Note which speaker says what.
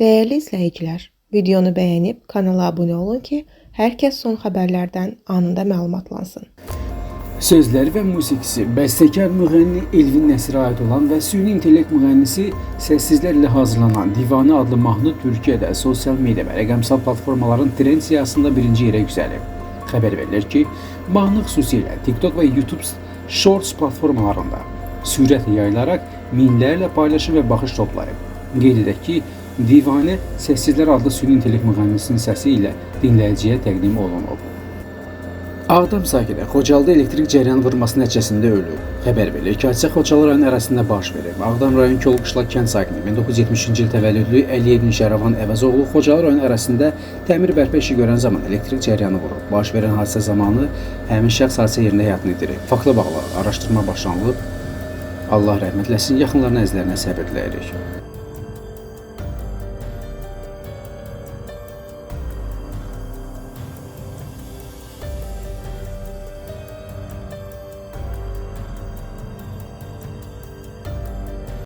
Speaker 1: Değerli izləyicilər, videonu bəyənib kanala abunə olun ki, hər kəs son xəbərlərdən anında məlumatlansın.
Speaker 2: Sözləri və musiqisi bəstəkar müğənni Elvin Nəsirə aid olan və süni intellekt müğənnisi səssizlərlə hazırlanan Divanə adlı mahnı Türkiyədə sosial media və rəqəmsal platformaların trend siyahısında birinci yerə yüksəlib. Xəbər verilir ki, mahnı xüsusilə TikTok və YouTube Shorts platformalarında sürətlə yayılaraq minlərlə paylaşım və baxış toplayıb. Qeyd edək ki, Divanə səssizlər adlı süni intellekt müğənnisinin səsi ilə dinləyiciyə təqdim olunub. Ağdam sakini Xocalıda elektrik cəryanı vurması nəticəsində ölüb. Xəbər verilir ki, hadisə Xocalı rayonu ərazisində baş verib. Ağdam rayon Kolqışlaq kənd sakini 1970-ci il təvəllüdlü Əliyev Nişəravan Əvəzoğlu Xocalı rayonu ərazisində təmir bərpa işi görən zaman elektrik cəryanı vurub. Baş verən hadisə zamanı həmin şəxs hadisə yerində həyatını itirib. Faktla bağlı araşdırma başlanılıb. Allah rəhmət eləsin, yaxınlarına əzlərinə səbir diləyirik.